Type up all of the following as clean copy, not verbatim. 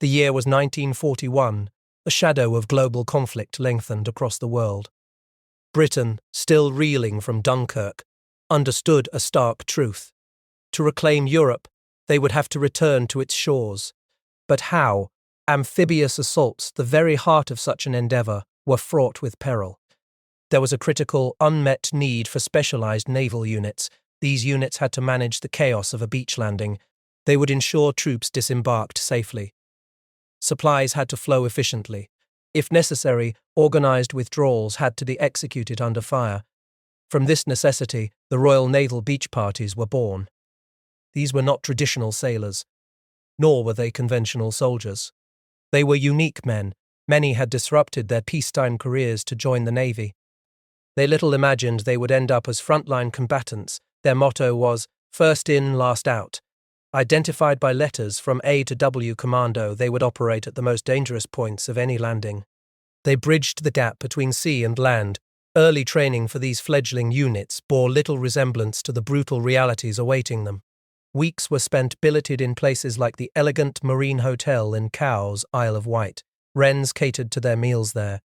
The year was 1941. A shadow of global conflict lengthened across the world. Britain, still reeling from Dunkirk, understood a stark truth. To reclaim Europe, they would have to return to its shores. But how? Amphibious assaults, the very heart of such an endeavour, were fraught with peril. There was a critical, unmet need for specialised naval units. These units had to manage the chaos of a beach landing. They would ensure troops disembarked safely. Supplies had to flow efficiently. If necessary, organised withdrawals had to be executed under fire. From this necessity, the Royal Naval beach parties were born. These were not traditional sailors, nor were they conventional soldiers. They were unique men. Many had disrupted their peacetime careers to join the Navy. They little imagined they would end up as frontline combatants. Their motto was, "First in, last out." Identified by letters from A to W Commando, they would operate at the most dangerous points of any landing. They bridged the gap between sea and land. Early training for these fledgling units bore little resemblance to the brutal realities awaiting them. Weeks were spent billeted in places like the elegant Marine Hotel in Cowes, Isle of Wight. Wrens catered to their meals there.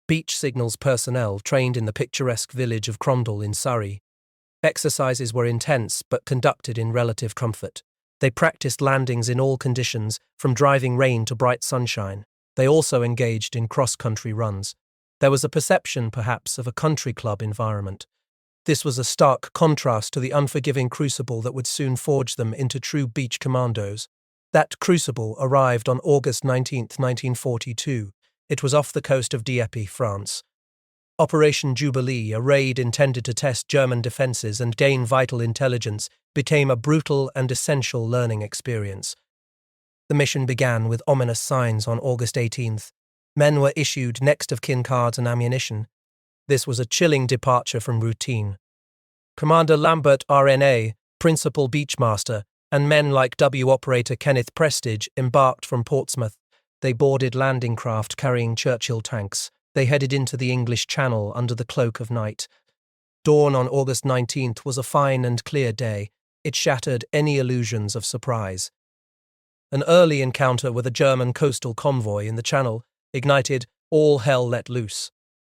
Beach signals personnel trained in the picturesque village of Crondall in Surrey. Exercises were intense but conducted in relative comfort. They practiced landings in all conditions, from driving rain to bright sunshine. They also engaged in cross-country runs. There was a perception, perhaps, of a country club environment. This was a stark contrast to the unforgiving crucible that would soon forge them into true beach commandos. That crucible arrived on August 19, 1942. It was off the coast of Dieppe, France. Operation Jubilee, a raid intended to test German defences and gain vital intelligence, became a brutal and essential learning experience. The mission began with ominous signs on August 18th. Men were issued next-of-kin cards and ammunition. This was a chilling departure from routine. Commander Lambert RNA, Principal Beachmaster, and men like W operator Kenneth Prestige embarked from Portsmouth. They boarded landing craft carrying Churchill tanks. They headed into the English Channel under the cloak of night. Dawn on August 19th was a fine and clear day. It shattered any illusions of surprise. An early encounter with a German coastal convoy in the Channel ignited all hell let loose.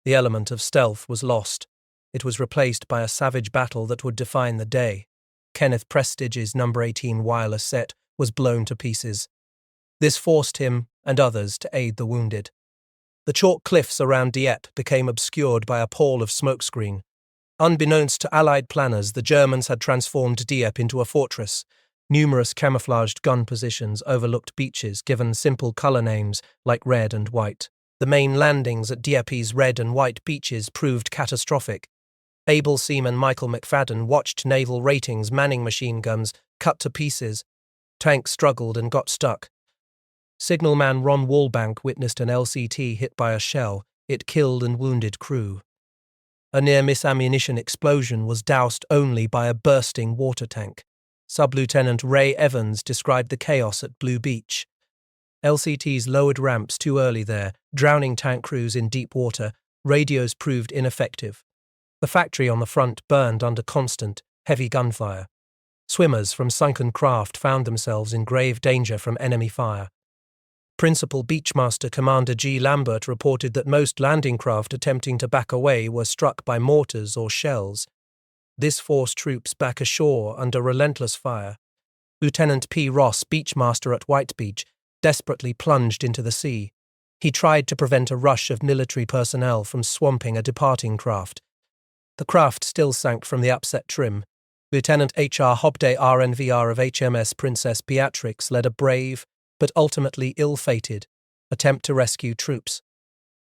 The element of stealth was lost. It was replaced by a savage battle that would define the day. Kenneth Prestige's No. 18 wireless set was blown to pieces. This forced him and others to aid the wounded. The chalk cliffs around Dieppe became obscured by a pall of smokescreen. Unbeknownst to Allied planners, the Germans had transformed Dieppe into a fortress. Numerous camouflaged gun positions overlooked beaches given simple colour names like red and white. The main landings at Dieppe's red and white beaches proved catastrophic. Able seaman Michael McFadden watched naval ratings manning machine guns cut to pieces. Tanks struggled and got stuck. Signalman Ron Wallbank witnessed an LCT hit by a shell. It killed and wounded crew. A near-miss ammunition explosion was doused only by a bursting water tank. Sub-Lieutenant Ray Evans described the chaos at Blue Beach. LCTs lowered ramps too early there, drowning tank crews in deep water. Radios proved ineffective. The factory on the front burned under constant, heavy gunfire. Swimmers from sunken craft found themselves in grave danger from enemy fire. Principal Beachmaster Commander G. Lambert reported that most landing craft attempting to back away were struck by mortars or shells. This forced troops back ashore under relentless fire. Lieutenant P. Ross, Beachmaster at White Beach, desperately plunged into the sea. He tried to prevent a rush of military personnel from swamping a departing craft. The craft still sank from the upset trim. Lieutenant H.R. Hobday RNVR of HMS Princess Beatrix led a brave, but ultimately ill-fated, attempt to rescue troops.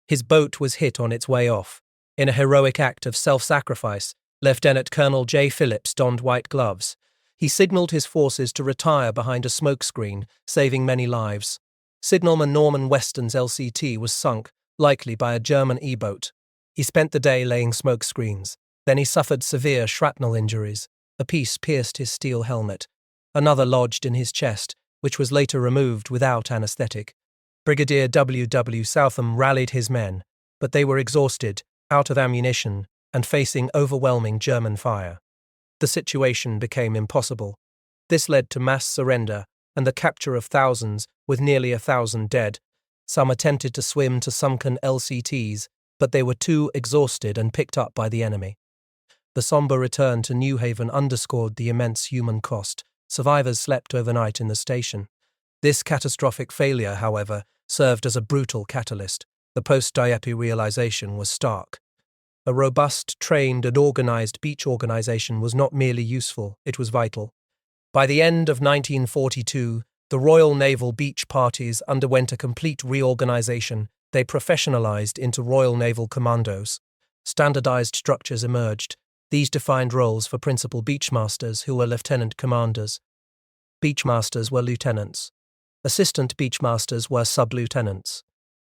His boat was hit on its way off. In a heroic act of self-sacrifice, Lieutenant Colonel J. Phillips donned white gloves. He signalled his forces to retire behind a smokescreen, saving many lives. Signalman Norman Weston's LCT was sunk, likely by a German E-boat. He spent the day laying smoke screens. Then he suffered severe shrapnel injuries. A piece pierced his steel helmet. Another lodged in his chest, which was later removed without anaesthetic. Brigadier W. W. Southam rallied his men, but they were exhausted, out of ammunition, and facing overwhelming German fire. The situation became impossible. This led to mass surrender and the capture of thousands with nearly 1,000 dead. Some attempted to swim to sunken LCTs, but they were too exhausted and picked up by the enemy. The somber return to New Haven underscored the immense human cost. Survivors slept overnight in the station. This catastrophic failure, however, served as a brutal catalyst. The post-Dieppe realization was stark. A robust, trained and organized beach organization was not merely useful, it was vital. By the end of 1942, the Royal Naval Beach Parties underwent a complete reorganization. They professionalized into Royal Naval Commandos. Standardized structures emerged. These defined roles for principal beachmasters, who were lieutenant commanders. Beachmasters were lieutenants. Assistant beachmasters were sub-lieutenants.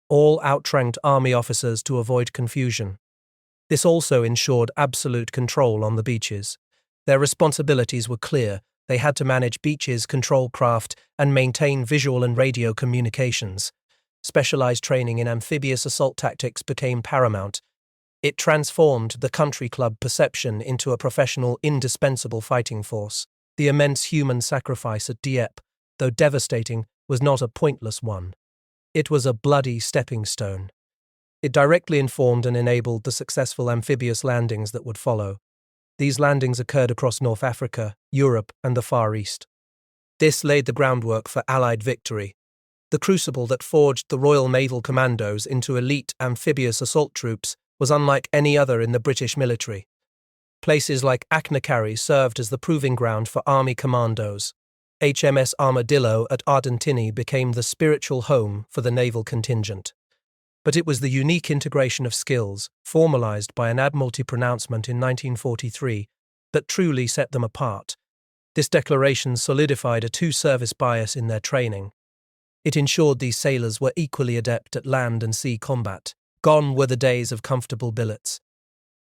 All outranked army officers to avoid confusion. This also ensured absolute control on the beaches. Their responsibilities were clear. They had to manage beaches, control craft, and maintain visual and radio communications. Specialized training in amphibious assault tactics became paramount. It transformed the country club perception into a professional, indispensable fighting force. The immense human sacrifice at Dieppe, though devastating, was not a pointless one. It was a bloody stepping stone. It directly informed and enabled the successful amphibious landings that would follow. These landings occurred across North Africa, Europe, and the Far East. This laid the groundwork for Allied victory. The crucible that forged the Royal Naval Commandos into elite amphibious assault troops was unlike any other in the British military. Places like Achnacarry served as the proving ground for army commandos. HMS Armadillo at Ardentini became the spiritual home for the naval contingent. But it was the unique integration of skills, formalized by an Admiralty pronouncement in 1943, that truly set them apart. This declaration solidified a two-service bias in their training. It ensured these sailors were equally adept at land and sea combat. Gone were the days of comfortable billets.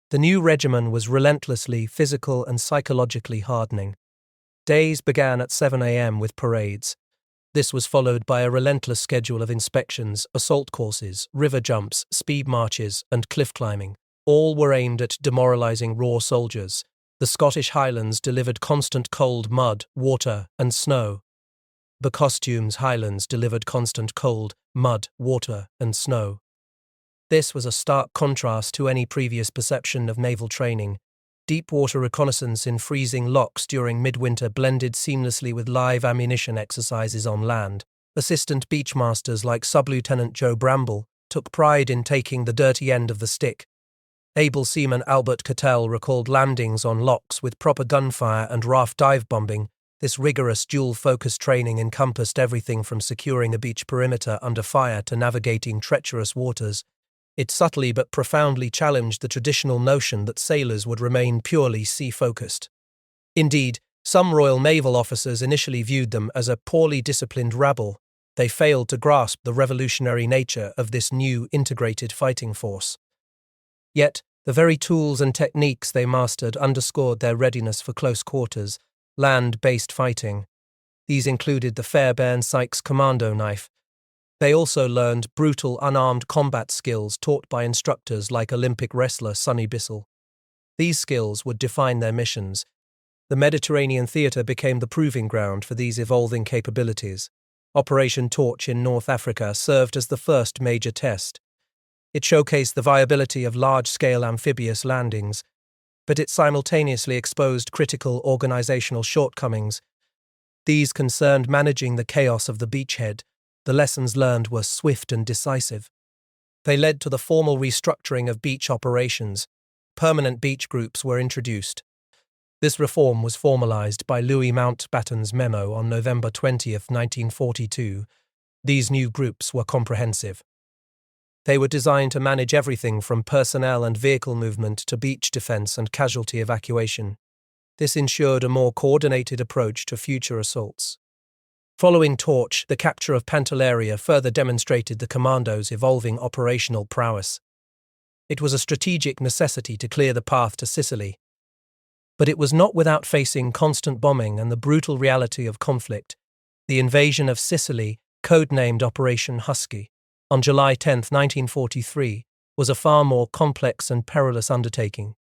The new regimen was relentlessly physical and psychologically hardening. Days began at 7 a.m. with parades. This was followed by a relentless schedule of inspections, assault courses, river jumps, speed marches, and cliff climbing. All were aimed at demoralizing raw soldiers. The Scottish Highlands delivered constant cold mud, water, and snow. The Costumes Highlands delivered constant cold, mud, water, and snow. This was a stark contrast to any previous perception of naval training. Deep water reconnaissance in freezing locks during midwinter blended seamlessly with live ammunition exercises on land. Assistant beachmasters like Sub-Lieutenant Joe Bramble took pride in taking the dirty end of the stick. Able seaman Albert Cattell recalled landings on locks with proper gunfire and raft dive bombing. This rigorous dual-focus training encompassed everything from securing a beach perimeter under fire to navigating treacherous waters. It subtly but profoundly challenged the traditional notion that sailors would remain purely sea-focused. Indeed, some Royal Naval officers initially viewed them as a poorly disciplined rabble. They failed to grasp the revolutionary nature of this new integrated fighting force. Yet, the very tools and techniques they mastered underscored their readiness for close quarters, land-based fighting. These included the Fairbairn Sykes commando knife. They also learned brutal unarmed combat skills taught by instructors like Olympic wrestler Sonny Bissell. These skills would define their missions. The Mediterranean theatre became the proving ground for these evolving capabilities. Operation Torch in North Africa served as the first major test. It showcased the viability of large-scale amphibious landings, but it simultaneously exposed critical organizational shortcomings. These concerned managing the chaos of the beachhead. The lessons learned were swift and decisive. They led to the formal restructuring of beach operations. Permanent beach groups were introduced. This reform was formalized by Louis Mountbatten's memo on November 20, 1942. These new groups were comprehensive. They were designed to manage everything from personnel and vehicle movement to beach defense and casualty evacuation. This ensured a more coordinated approach to future assaults. Following Torch, the capture of Pantelleria further demonstrated the commandos' evolving operational prowess. It was a strategic necessity to clear the path to Sicily. But it was not without facing constant bombing and the brutal reality of conflict. The invasion of Sicily, codenamed Operation Husky, on July 10, 1943, was a far more complex and perilous undertaking.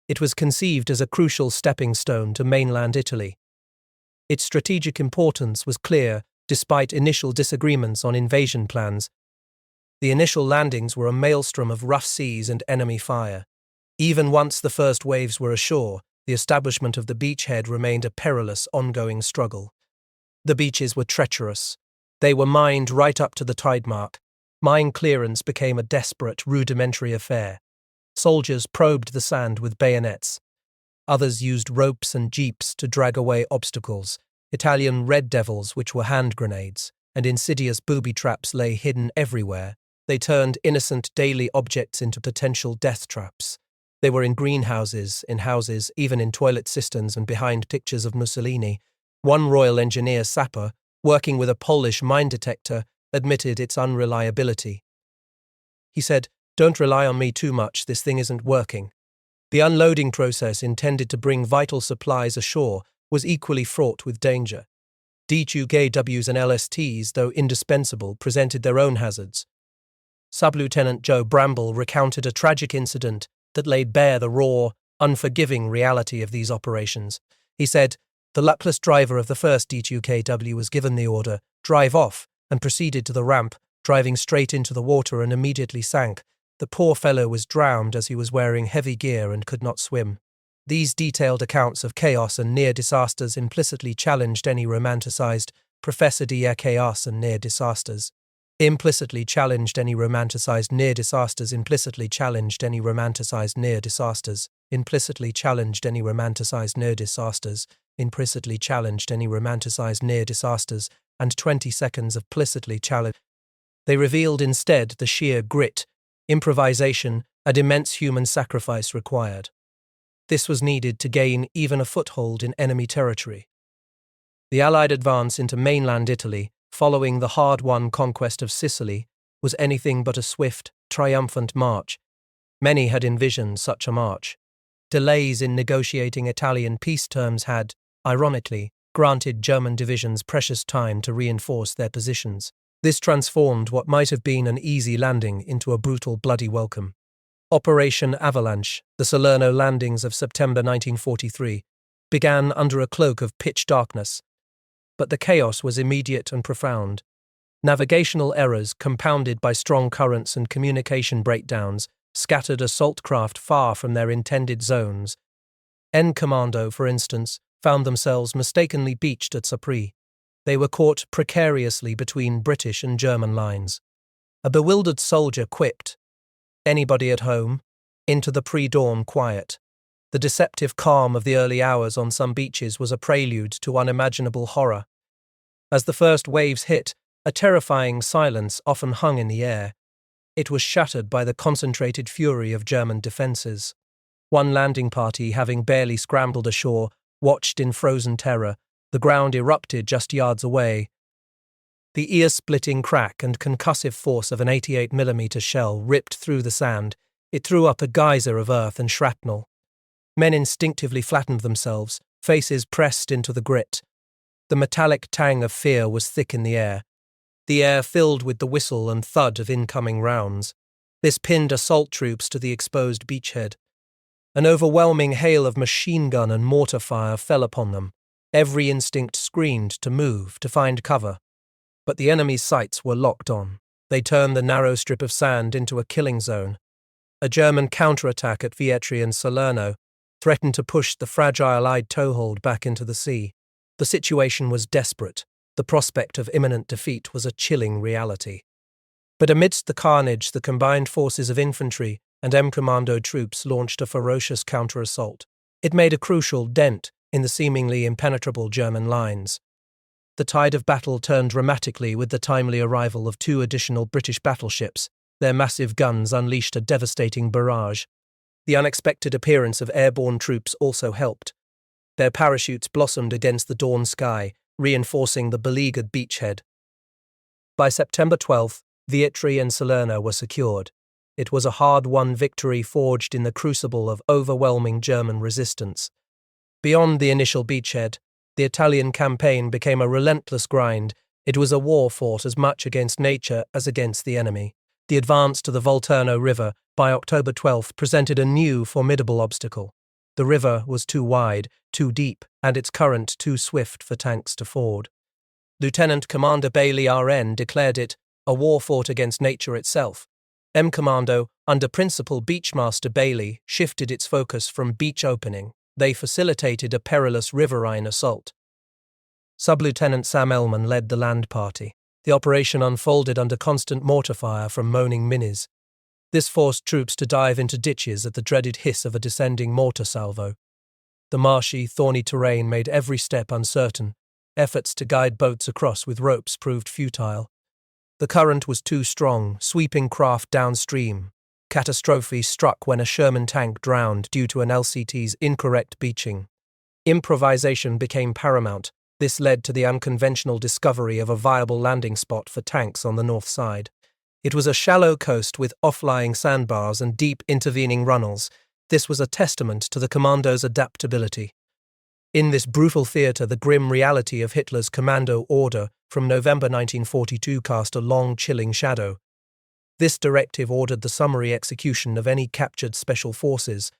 It was conceived as a crucial stepping stone to mainland Italy. Its strategic importance was clear: despite initial disagreements on invasion plans. The initial landings were a maelstrom of rough seas and enemy fire. Even once the first waves were ashore, the establishment of the beachhead remained a perilous, ongoing struggle. The beaches were treacherous. They were mined right up to the tide mark. Mine clearance became a desperate, rudimentary affair. Soldiers probed the sand with bayonets. Others used ropes and jeeps to drag away obstacles. Italian red devils, which were hand grenades, and insidious booby traps lay hidden everywhere. They turned innocent daily objects into potential death traps. They were in greenhouses, in houses, even in toilet cisterns and behind pictures of Mussolini. One Royal Engineer sapper, working with a Polish mine detector, admitted its unreliability. He said, "Don't rely on me too much, this thing isn't working." The unloading process intended to bring vital supplies ashore was equally fraught with danger. D2KWs and LSTs, though indispensable, presented their own hazards. Sub-Lieutenant Joe Bramble recounted a tragic incident that laid bare the raw, unforgiving reality of these operations. He said, "The luckless driver of the first D2KW was given the order, 'Drive off,' and proceeded to the ramp, driving straight into the water and immediately sank. The poor fellow was drowned as he was wearing heavy gear and could not swim." These detailed accounts of chaos and near disasters implicitly challenged any romanticized Professor de chaos and near disasters. Implicitly challenged any romanticized near disasters, implicitly challenged any romanticized near disasters, implicitly challenged any romanticized near disasters, implicitly challenged any romanticized near disasters, and 20 seconds of implicitly challenged. They revealed instead the sheer grit, improvisation, and immense human sacrifice required. This was needed to gain even a foothold in enemy territory. The Allied advance into mainland Italy, following the hard-won conquest of Sicily, was anything but a swift, triumphant march. Many had envisioned such a march. Delays in negotiating Italian peace terms had, ironically, granted German divisions precious time to reinforce their positions. This transformed what might have been an easy landing into a brutal, bloody welcome. Operation Avalanche, the Salerno landings of September 1943, began under a cloak of pitch darkness. But the chaos was immediate and profound. Navigational errors, compounded by strong currents and communication breakdowns, scattered assault craft far from their intended zones. N Commando, for instance, found themselves mistakenly beached at Sapri. They were caught precariously between British and German lines. A bewildered soldier quipped, "Anybody at home?" into the pre-dawn quiet. The deceptive calm of the early hours on some beaches was a prelude to unimaginable horror. As the first waves hit, a terrifying silence often hung in the air. It was shattered by the concentrated fury of German defences. One landing party, having barely scrambled ashore, watched in frozen terror. The ground erupted just yards away. The ear-splitting crack and concussive force of an 88mm shell ripped through the sand. It threw up a geyser of earth and shrapnel. Men instinctively flattened themselves, faces pressed into the grit. The metallic tang of fear was thick in the air filled with the whistle and thud of incoming rounds. This pinned assault troops to the exposed beachhead. An overwhelming hail of machine gun and mortar fire fell upon them. Every instinct screamed to move, to find cover. But the enemy's sights were locked on. They turned the narrow strip of sand into a killing zone. A German counterattack at Vietri and Salerno threatened to push the fragile Allied toehold back into the sea. The situation was desperate. The prospect of imminent defeat was a chilling reality. But amidst the carnage, the combined forces of infantry and M Commando troops launched a ferocious counter-assault. It made a crucial dent in the seemingly impenetrable German lines. The tide of battle turned dramatically with the timely arrival of 2 additional British battleships. Their massive guns unleashed a devastating barrage. The unexpected appearance of airborne troops also helped. Their parachutes blossomed against the dawn sky, reinforcing the beleaguered beachhead. By September 12th, Vietri and Salerno were secured. It was a hard-won victory forged in the crucible of overwhelming German resistance. Beyond the initial beachhead, the Italian campaign became a relentless grind. It was a war fought as much against nature as against the enemy. The advance to the Volturno River by October 12th presented a new, formidable obstacle. The river was too wide, too deep, and its current too swift for tanks to ford. Lieutenant Commander Bailey RN declared it a war fought against nature itself. M Commando, under Principal Beachmaster Bailey, shifted its focus from beach opening. They facilitated a perilous riverine assault. Sub-Lieutenant Sam Ellman led the land party. The operation unfolded under constant mortar fire from moaning minis. This forced troops to dive into ditches at the dreaded hiss of a descending mortar salvo. The marshy, thorny terrain made every step uncertain. Efforts to guide boats across with ropes proved futile. The current was too strong, sweeping craft downstream. Catastrophe struck when a Sherman tank drowned due to an LCT's incorrect beaching. Improvisation became paramount. This led to the unconventional discovery of a viable landing spot for tanks on the north side. It was a shallow coast with off-lying sandbars and deep intervening runnels. This was a testament to the commandos' adaptability. In this brutal theatre, the grim reality of Hitler's commando order from November 1942 cast a long, chilling shadow. This directive ordered the summary execution of any captured special forces.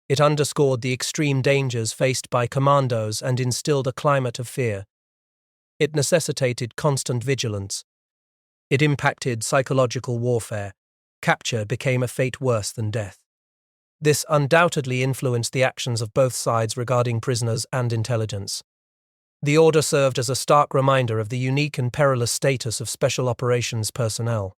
It underscored the extreme dangers faced by commandos and instilled a climate of fear. It necessitated constant vigilance. It impacted psychological warfare. Capture became a fate worse than death. This undoubtedly influenced the actions of both sides regarding prisoners and intelligence. The order served as a stark reminder of the unique and perilous status of special operations personnel.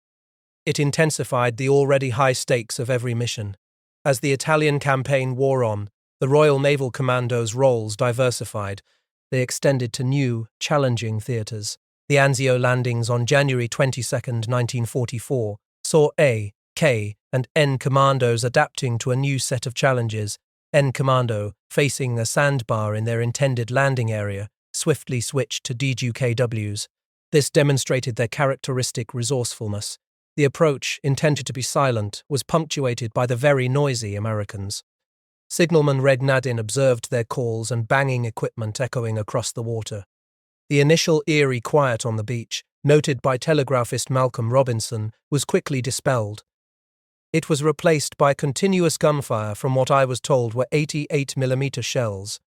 It intensified the already high stakes of every mission. As the Italian campaign wore on, the Royal Naval Commandos' roles diversified. They extended to new, challenging theatres. The Anzio landings on January 22, 1944, saw A, K, and N commandos adapting to a new set of challenges. N Commando, facing a sandbar in their intended landing area, swiftly switched to DGKWs. This demonstrated their characteristic resourcefulness. The approach, intended to be silent, was punctuated by the very noisy Americans. Signalman Red Nadin observed their calls and banging equipment echoing across the water. The initial eerie quiet on the beach, noted by telegraphist Malcolm Robinson, was quickly dispelled. It was replaced by continuous gunfire from what I was told were 88mm shells.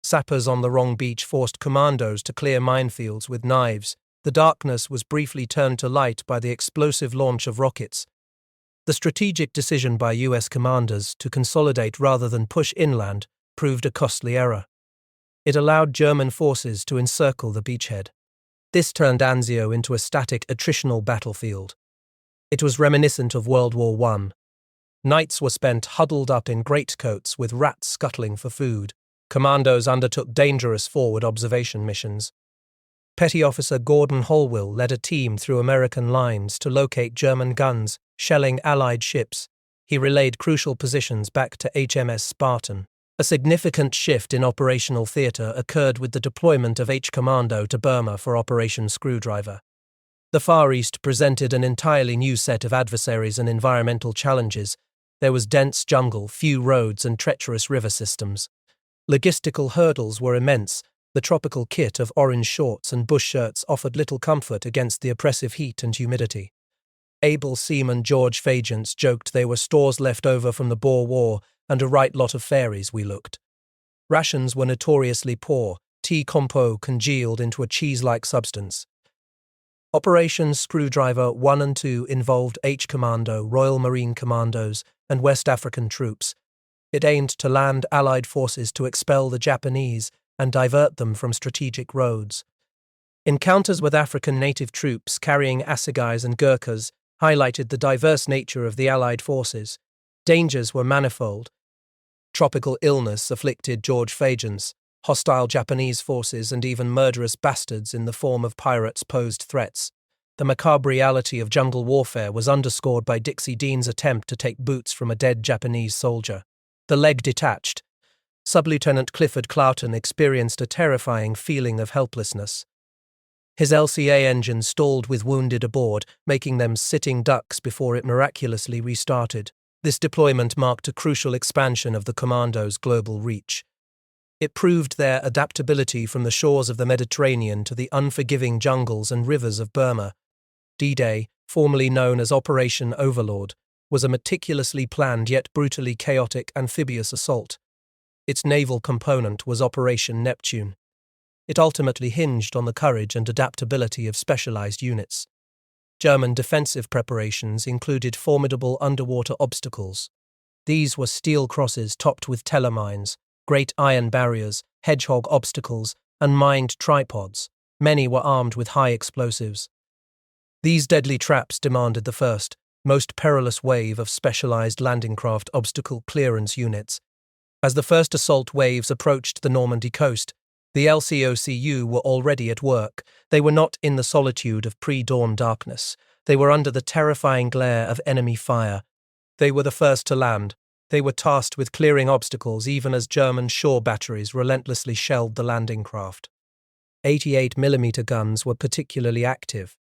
Sappers on the wrong beach forced commandos to clear minefields with knives. The darkness was briefly turned to light by the explosive launch of rockets. The strategic decision by US commanders to consolidate rather than push inland proved a costly error. It allowed German forces to encircle the beachhead. This turned Anzio into a static attritional battlefield. It was reminiscent of World War I. Nights were spent huddled up in greatcoats with rats scuttling for food. Commandos undertook dangerous forward observation missions. Petty Officer Gordon Holwell led a team through American lines to locate German guns, shelling Allied ships. He relayed crucial positions back to HMS Spartan. A significant shift in operational theatre occurred with the deployment of H Commando to Burma for Operation Screwdriver. The Far East presented an entirely new set of adversaries and environmental challenges. There was dense jungle, few roads, and treacherous river systems. Logistical hurdles were immense. The tropical kit of orange shorts and bush shirts offered little comfort against the oppressive heat and humidity. Able seaman George Fagents joked they were stores left over from the Boer War and a right lot of fairies we looked. Rations were notoriously poor. Tea compo congealed into a cheese-like substance. Operations Screwdriver 1 and 2 involved H Commando, Royal Marine Commandos, and West African troops. It aimed to land Allied forces to expel the Japanese and divert them from strategic roads. Encounters with African native troops carrying assegais and Gurkhas highlighted the diverse nature of the Allied forces. Dangers were manifold. Tropical illness afflicted George Fagents. Hostile Japanese forces and even murderous bastards in the form of pirates posed threats. The macabre reality of jungle warfare was underscored by Dixie Dean's attempt to take boots from a dead Japanese soldier. The leg detached. Sub-Lieutenant Clifford Cloughton experienced a terrifying feeling of helplessness. His LCA engine stalled with wounded aboard, making them sitting ducks before it miraculously restarted. This deployment marked a crucial expansion of the commandos' global reach. It proved their adaptability from the shores of the Mediterranean to the unforgiving jungles and rivers of Burma. D-Day, formerly known as Operation Overlord, was a meticulously planned yet brutally chaotic amphibious assault. Its naval component was Operation Neptune. It ultimately hinged on the courage and adaptability of specialized units. German defensive preparations included formidable underwater obstacles. These were steel crosses topped with telemines, great iron barriers, hedgehog obstacles, and mined tripods. Many were armed with high explosives. These deadly traps demanded the first, most perilous wave of specialized landing craft obstacle clearance units. As the first assault waves approached the Normandy coast, the LCOCU were already at work. They were not in the solitude of pre-dawn darkness. They were under the terrifying glare of enemy fire. They were the first to land. They were tasked with clearing obstacles even as German shore batteries relentlessly shelled the landing craft. 88mm guns were particularly active.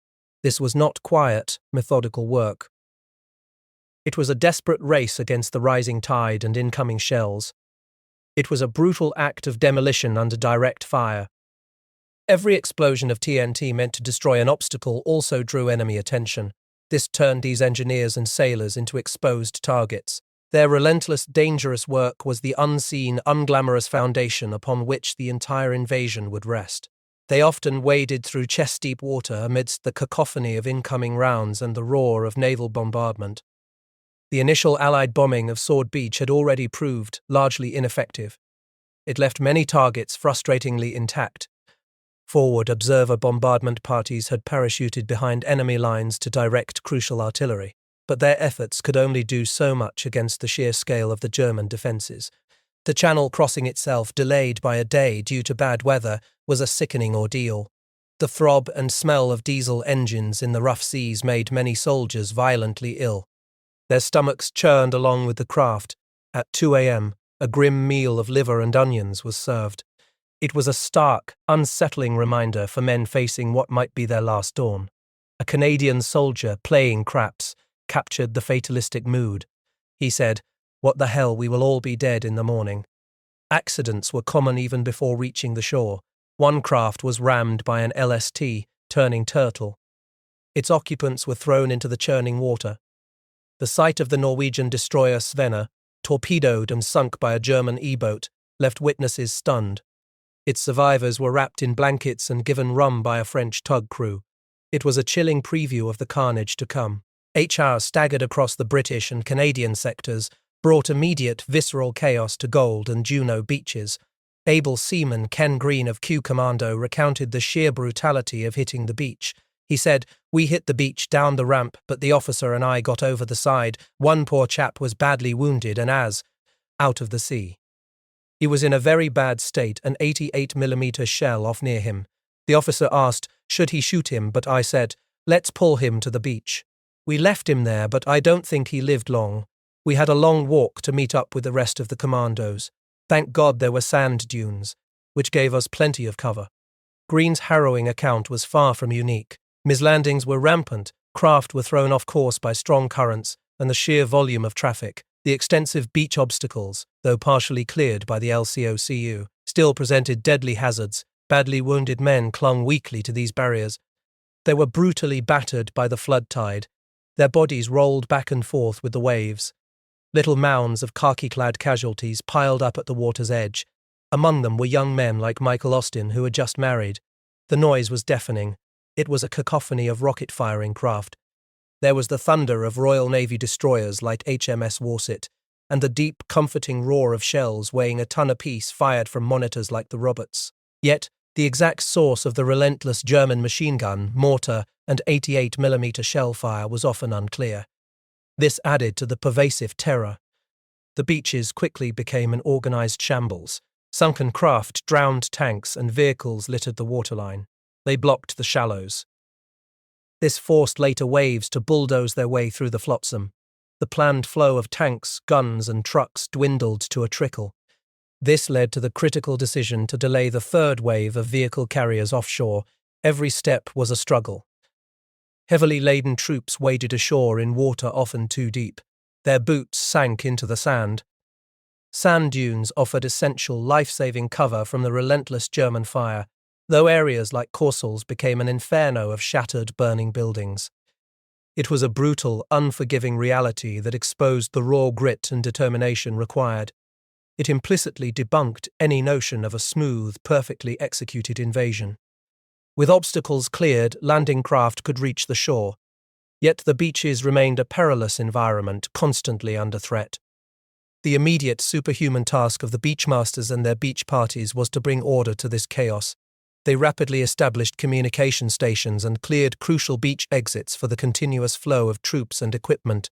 This was not quiet, methodical work. It was a desperate race against the rising tide and incoming shells. It was a brutal act of demolition under direct fire. Every explosion of TNT meant to destroy an obstacle also drew enemy attention. This turned these engineers and sailors into exposed targets. Their relentless, dangerous work was the unseen, unglamorous foundation upon which the entire invasion would rest. They often waded through chest-deep water amidst the cacophony of incoming rounds and the roar of naval bombardment. The initial Allied bombing of Sword Beach had already proved largely ineffective. It left many targets frustratingly intact. Forward observer bombardment parties had parachuted behind enemy lines to direct crucial artillery, but their efforts could only do so much against the sheer scale of the German defences. The Channel crossing itself, delayed by a day due to bad weather, was a sickening ordeal. The throb and smell of diesel engines in the rough seas made many soldiers violently ill. Their stomachs churned along with the craft. At 2 a.m., a grim meal of liver and onions was served. It was a stark, unsettling reminder for men facing what might be their last dawn. A Canadian soldier, playing craps, captured the fatalistic mood. He said, "What the hell, we will all be dead in the morning." Accidents were common even before reaching the shore. One craft was rammed by an LST, turning turtle. Its occupants were thrown into the churning water. The sight of the Norwegian destroyer Svena, torpedoed and sunk by a German E-boat, left witnesses stunned. Its survivors were wrapped in blankets and given rum by a French tug crew. It was a chilling preview of the carnage to come. HR staggered across the British and Canadian sectors, brought immediate visceral chaos to Gold and Juno beaches. Able seaman Ken Green of Q Commando recounted the sheer brutality of hitting the beach. He said, "We hit the beach down the ramp, but the officer and I got over the side. One poor chap was badly wounded and out of the sea. He was in a very bad state, an 88mm shell off near him. The officer asked, should he shoot him, but I said, let's pull him to the beach. We left him there, but I don't think he lived long. We had a long walk to meet up with the rest of the commandos. Thank God there were sand dunes, which gave us plenty of cover." Green's harrowing account was far from unique. Mislandings were rampant, craft were thrown off course by strong currents, and the sheer volume of traffic, the extensive beach obstacles, though partially cleared by the LCOCU, still presented deadly hazards. Badly wounded men clung weakly to these barriers. They were brutally battered by the flood tide. Their bodies rolled back and forth with the waves. Little mounds of khaki-clad casualties piled up at the water's edge. Among them were young men like Michael Austin, who had just married. The noise was deafening. It was a cacophony of rocket-firing craft. There was the thunder of Royal Navy destroyers like HMS Warsit, and the deep, comforting roar of shells weighing a ton apiece fired from monitors like the Roberts. Yet, the exact source of the relentless German machine gun, mortar, and 88mm shell fire was often unclear. This added to the pervasive terror. The beaches quickly became an organized shambles. Sunken craft, drowned tanks, and vehicles littered the waterline. They blocked the shallows. This forced later waves to bulldoze their way through the flotsam. The planned flow of tanks, guns, and trucks dwindled to a trickle. This led to the critical decision to delay the third wave of vehicle carriers offshore. Every step was a struggle. Heavily laden troops waded ashore in water often too deep. Their boots sank into the sand. Sand dunes offered essential life-saving cover from the relentless German fire, though areas like Corsals became an inferno of shattered, burning buildings. It was a brutal, unforgiving reality that exposed the raw grit and determination required. It implicitly debunked any notion of a smooth, perfectly executed invasion. With obstacles cleared, landing craft could reach the shore, yet the beaches remained a perilous environment, constantly under threat. The immediate superhuman task of the beachmasters and their beach parties was to bring order to this chaos. They rapidly established communication stations and cleared crucial beach exits for the continuous flow of troops and equipment.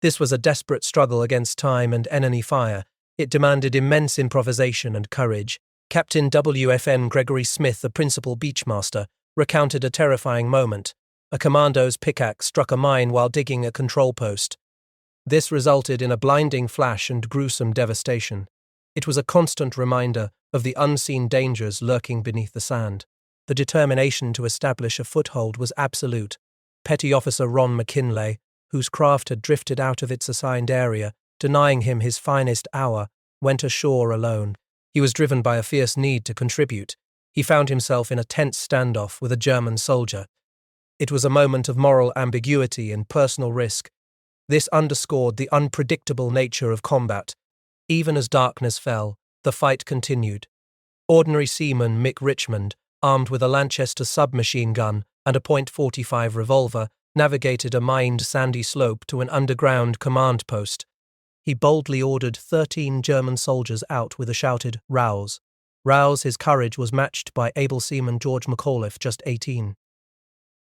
This was a desperate struggle against time and enemy fire. It demanded immense improvisation and courage. Captain WFN Gregory Smith, the principal beachmaster, recounted a terrifying moment. A commando's pickaxe struck a mine while digging a control post. This resulted in a blinding flash and gruesome devastation. It was a constant reminder of the unseen dangers lurking beneath the sand. The determination to establish a foothold was absolute. Petty Officer Ron McKinley, whose craft had drifted out of its assigned area, denying him his finest hour, went ashore alone. He was driven by a fierce need to contribute. He found himself in a tense standoff with a German soldier. It was a moment of moral ambiguity and personal risk. This underscored the unpredictable nature of combat. Even as darkness fell, the fight continued. Ordinary seaman Mick Richmond, armed with a Lanchester submachine gun and a .45 revolver, navigated a mined sandy slope to an underground command post. He boldly ordered 13 German soldiers out with a shouted, "Rouse." Rouse, his courage was matched by able seaman George McAuliffe, just 18.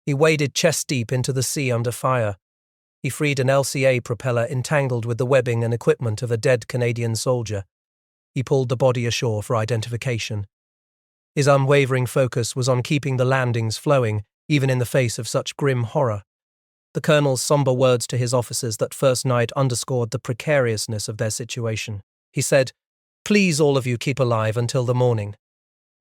He waded chest-deep into the sea under fire. He freed an LCA propeller entangled with the webbing and equipment of a dead Canadian soldier. He pulled the body ashore for identification. His unwavering focus was on keeping the landings flowing, even in the face of such grim horror. The colonel's somber words to his officers that first night underscored the precariousness of their situation. He said, "Please all of you keep alive until the morning."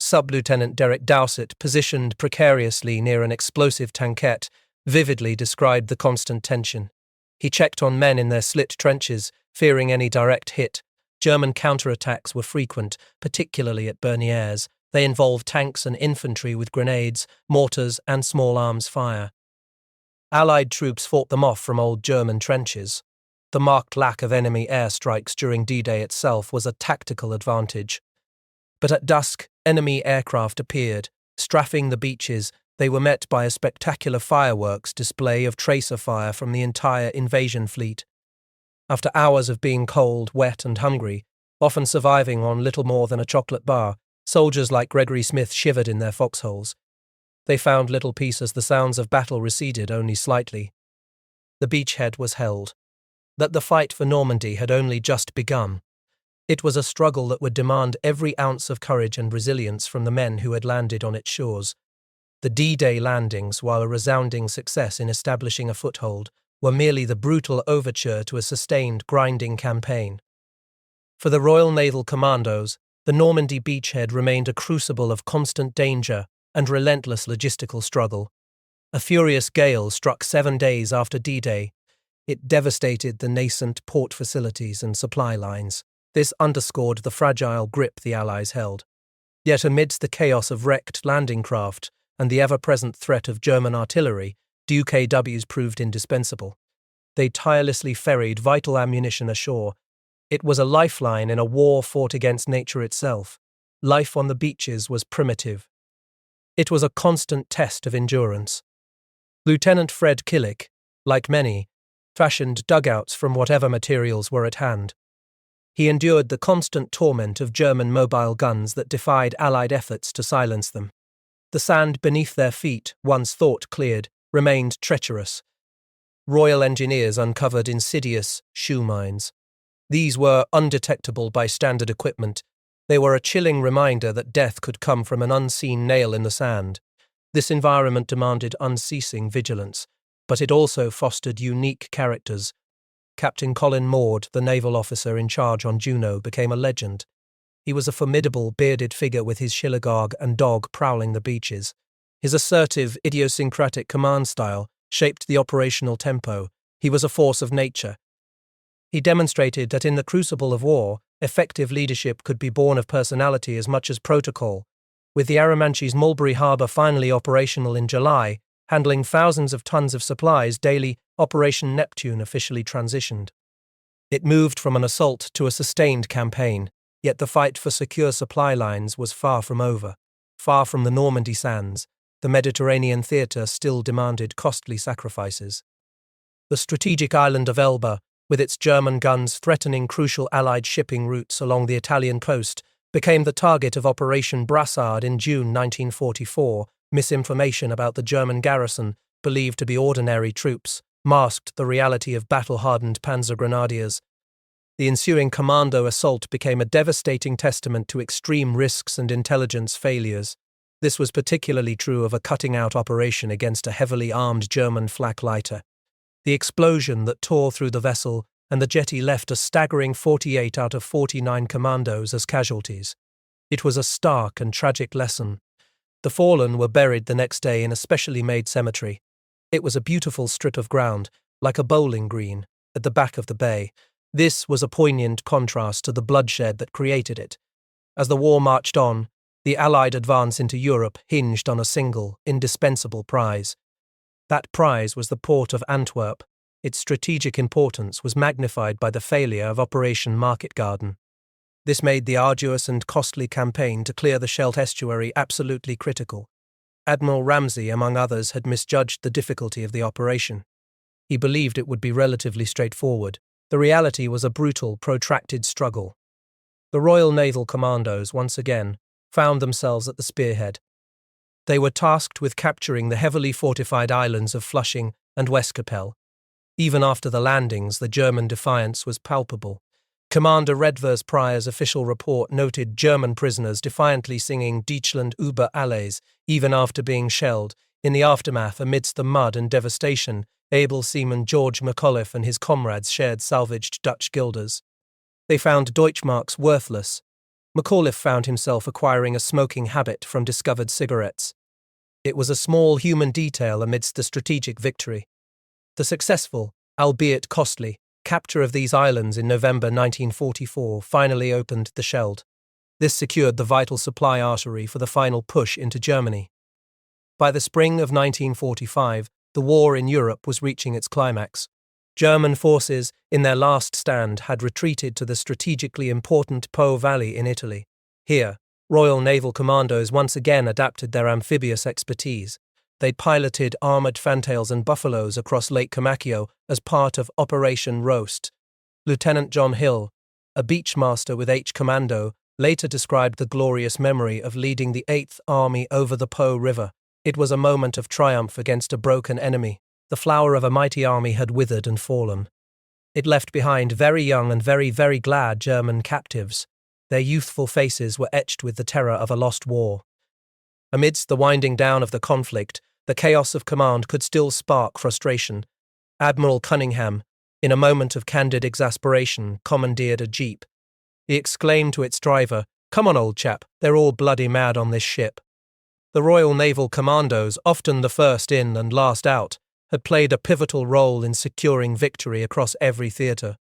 Sub-Lieutenant Derek Dowsett, positioned precariously near an explosive tankette, vividly described the constant tension. He checked on men in their slit trenches, fearing any direct hit. German counterattacks were frequent, particularly at Bernieres. They involved tanks and infantry with grenades, mortars, and small arms fire. Allied troops fought them off from old German trenches. The marked lack of enemy airstrikes during D-Day itself was a tactical advantage. But at dusk, enemy aircraft appeared. Strafing the beaches, they were met by a spectacular fireworks display of tracer fire from the entire invasion fleet. After hours of being cold, wet, and hungry, often surviving on little more than a chocolate bar, soldiers like Gregory Smith shivered in their foxholes. They found little peace as the sounds of battle receded only slightly. The beachhead was held. That the fight for Normandy had only just begun. It was a struggle that would demand every ounce of courage and resilience from the men who had landed on its shores. The D-Day landings, while a resounding success in establishing a foothold, were merely the brutal overture to a sustained, grinding campaign. For the Royal Naval Commandos, the Normandy beachhead remained a crucible of constant danger and relentless logistical struggle. A furious gale struck 7 days after D-Day. It devastated the nascent port facilities and supply lines. This underscored the fragile grip the Allies held. Yet amidst the chaos of wrecked landing craft and the ever-present threat of German artillery, UKWs proved indispensable. They tirelessly ferried vital ammunition ashore. It was a lifeline in a war fought against nature itself. Life on the beaches was primitive. It was a constant test of endurance. Lieutenant Fred Killick, like many, fashioned dugouts from whatever materials were at hand. He endured the constant torment of German mobile guns that defied Allied efforts to silence them. The sand beneath their feet, once thought cleared, remained treacherous. Royal Engineers uncovered insidious shoe mines. These were undetectable by standard equipment. They were a chilling reminder that death could come from an unseen nail in the sand. This environment demanded unceasing vigilance, but it also fostered unique characters. Captain Colin Maud, the naval officer in charge on Juno, became a legend. He was a formidable, bearded figure with his shilagog and dog prowling the beaches. His assertive, idiosyncratic command style shaped the operational tempo. He was a force of nature. He demonstrated that in the crucible of war, effective leadership could be born of personality as much as protocol. With the Arromanches Mulberry Harbour finally operational in July, handling thousands of tons of supplies daily, Operation Neptune officially transitioned. It moved from an assault to a sustained campaign, yet the fight for secure supply lines was far from over. Far from the Normandy sands, the Mediterranean theatre still demanded costly sacrifices. The strategic island of Elba, with its German guns threatening crucial Allied shipping routes along the Italian coast, became the target of Operation Brassard in June 1944. Misinformation about the German garrison, believed to be ordinary troops, masked the reality of battle-hardened panzer grenadiers. The ensuing commando assault became a devastating testament to extreme risks and intelligence failures. This was particularly true of a cutting-out operation against a heavily armed German flak lighter. The explosion that tore through the vessel and the jetty left a staggering 48 out of 49 commandos as casualties. It was a stark and tragic lesson. The fallen were buried the next day in a specially made cemetery. It was a beautiful strip of ground, like a bowling green, at the back of the bay. This was a poignant contrast to the bloodshed that created it. As the war marched on, the Allied advance into Europe hinged on a single, indispensable prize. That prize was the port of Antwerp. Its strategic importance was magnified by the failure of Operation Market Garden. This made the arduous and costly campaign to clear the Scheldt estuary absolutely critical. Admiral Ramsay, among others, had misjudged the difficulty of the operation. He believed it would be relatively straightforward. The reality was a brutal, protracted struggle. The Royal Naval Commandos, once again, found themselves at the spearhead. They were tasked with capturing the heavily fortified islands of Flushing and Westkapelle. Even after the landings, the German defiance was palpable. Commander Redvers Pryor's official report noted German prisoners defiantly singing Deutschland über alles, even after being shelled. In the aftermath, amidst the mud and devastation, able seaman George McAuliffe and his comrades shared salvaged Dutch guilders. They found Deutschmarks worthless. McAuliffe found himself acquiring a smoking habit from discovered cigarettes. It was a small human detail amidst the strategic victory. The successful, albeit costly, capture of these islands in November 1944 finally opened the Scheldt. This secured the vital supply artery for the final push into Germany. By the spring of 1945, the war in Europe was reaching its climax. German forces, in their last stand, had retreated to the strategically important Po Valley in Italy. Here, Royal Naval Commandos once again adapted their amphibious expertise. They piloted armoured fantails and buffaloes across Lake Comacchio as part of Operation Roast. Lieutenant John Hill, a beachmaster with H Commando, later described the glorious memory of leading the 8th Army over the Po River. It was a moment of triumph against a broken enemy. The flower of a mighty army had withered and fallen. It left behind very young and very, very glad German captives. Their youthful faces were etched with the terror of a lost war. Amidst the winding down of the conflict, the chaos of command could still spark frustration. Admiral Cunningham, in a moment of candid exasperation, commandeered a jeep. He exclaimed to its driver, "Come on, old chap, they're all bloody mad on this ship." The Royal Naval Commandos, often the first in and last out, had played a pivotal role in securing victory across every theatre.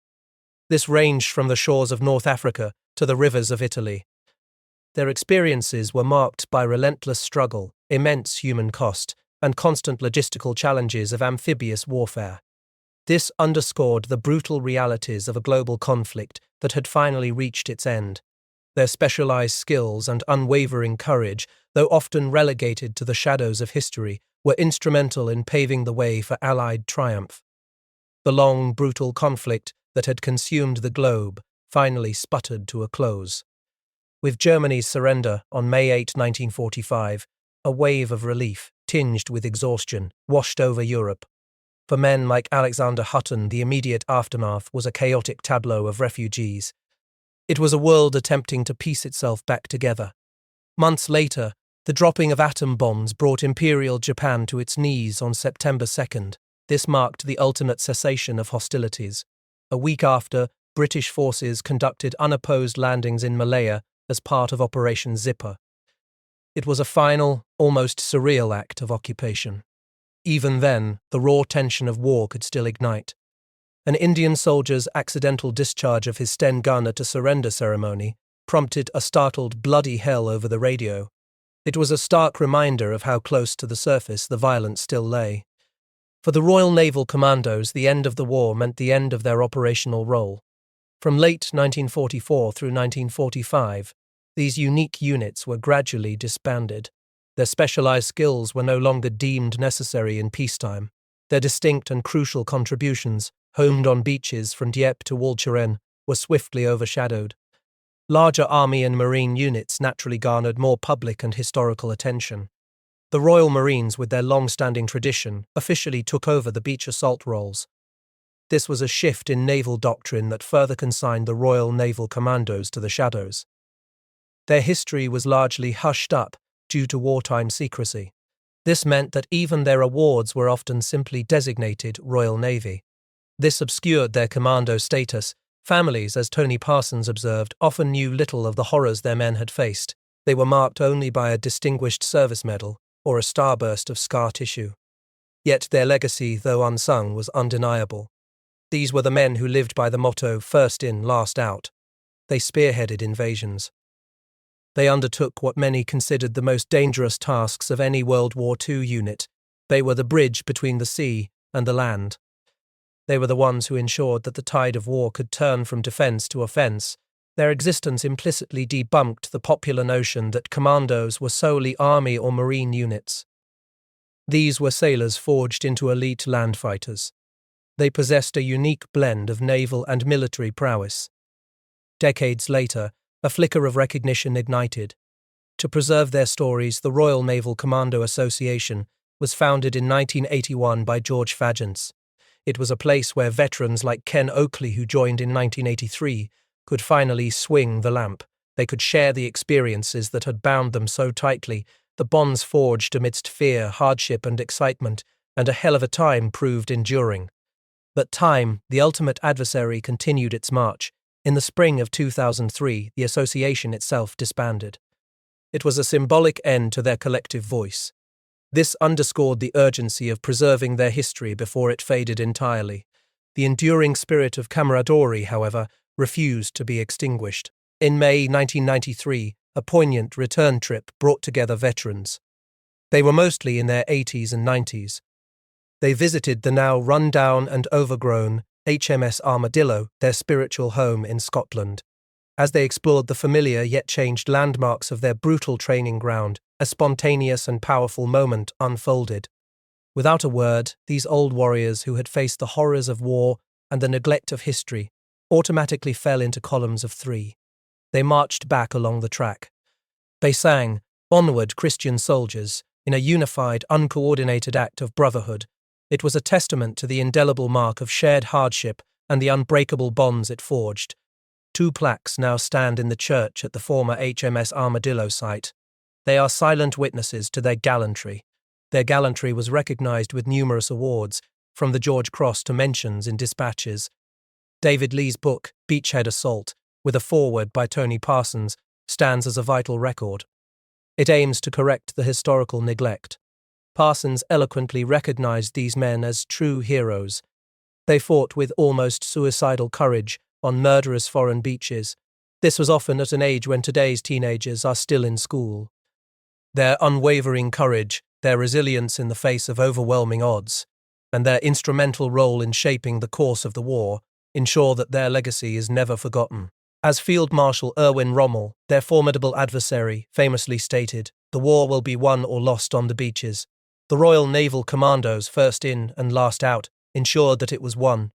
This ranged from the shores of North Africa to the rivers of Italy. Their experiences were marked by relentless struggle, immense human cost, and constant logistical challenges of amphibious warfare. This underscored the brutal realities of a global conflict that had finally reached its end. Their specialized skills and unwavering courage, though often relegated to the shadows of history, were instrumental in paving the way for Allied triumph. The long, brutal conflict that had consumed the globe finally sputtered to a close. With Germany's surrender on May 8, 1945, a wave of relief, tinged with exhaustion, washed over Europe. For men like Alexander Hutton, the immediate aftermath was a chaotic tableau of refugees. It was a world attempting to piece itself back together. Months later, the dropping of atom bombs brought Imperial Japan to its knees on September 2nd. This marked the ultimate cessation of hostilities. A week after, British forces conducted unopposed landings in Malaya as part of Operation Zipper. It was a final, almost surreal act of occupation. Even then, the raw tension of war could still ignite. An Indian soldier's accidental discharge of his Sten gun at a surrender ceremony prompted a startled bloody hell over the radio. It was a stark reminder of how close to the surface the violence still lay. For the Royal Naval Commandos, the end of the war meant the end of their operational role. From late 1944 through 1945, these unique units were gradually disbanded. Their specialized skills were no longer deemed necessary in peacetime. Their distinct and crucial contributions, homed on beaches from Dieppe to Walcheren, were swiftly overshadowed. Larger army and marine units naturally garnered more public and historical attention. The Royal Marines, with their long-standing tradition, officially took over the beach assault roles. This was a shift in naval doctrine that further consigned the Royal Naval Commandos to the shadows. Their history was largely hushed up due to wartime secrecy. This meant that even their awards were often simply designated Royal Navy. This obscured their commando status. Families, as Tony Parsons observed, often knew little of the horrors their men had faced. They were marked only by a Distinguished Service Medal or a starburst of scar tissue. Yet their legacy, though unsung, was undeniable. These were the men who lived by the motto, first in, last out. They spearheaded invasions. They undertook what many considered the most dangerous tasks of any World War II unit. They were the bridge between the sea and the land. They were the ones who ensured that the tide of war could turn from defense to offense. Their existence implicitly debunked the popular notion that commandos were solely army or marine units. These were sailors forged into elite land fighters. They possessed a unique blend of naval and military prowess. Decades later, a flicker of recognition ignited. To preserve their stories, the Royal Naval Commando Association was founded in 1981 by George Fagans. It was a place where veterans like Ken Oakley, who joined in 1983, could finally swing the lamp. They could share the experiences that had bound them so tightly. The bonds forged amidst fear, hardship, and excitement, and a hell of a time proved enduring. But time, the ultimate adversary, continued its march. In the spring of 2003, the association itself disbanded. It was a symbolic end to their collective voice. This underscored the urgency of preserving their history before it faded entirely. The enduring spirit of camaraderie, however, refused to be extinguished. In May 1993, a poignant return trip brought together veterans. They were mostly in their 80s and 90s. They visited the now run-down and overgrown HMS Armadillo, their spiritual home in Scotland. As they explored the familiar yet changed landmarks of their brutal training ground, a spontaneous and powerful moment unfolded. Without a word, these old warriors who had faced the horrors of war and the neglect of history automatically fell into columns of three. They marched back along the track. They sang, "Onward, Christian soldiers," in a unified, uncoordinated act of brotherhood. It was a testament to the indelible mark of shared hardship and the unbreakable bonds it forged. Two plaques now stand in the church at the former HMS Armadillo site. They are silent witnesses to their gallantry. Their gallantry was recognized with numerous awards, from the George Cross to mentions in dispatches. David Lee's book, Beachhead Assault, with a foreword by Tony Parsons, stands as a vital record. It aims to correct the historical neglect. Parsons eloquently recognized these men as true heroes. They fought with almost suicidal courage on murderous foreign beaches. This was often at an age when today's teenagers are still in school. Their unwavering courage, their resilience in the face of overwhelming odds, and their instrumental role in shaping the course of the war ensure that their legacy is never forgotten. As Field Marshal Erwin Rommel, their formidable adversary, famously stated, "The war will be won or lost on the beaches." The Royal Naval Commandos, first in and last out, ensured that it was won.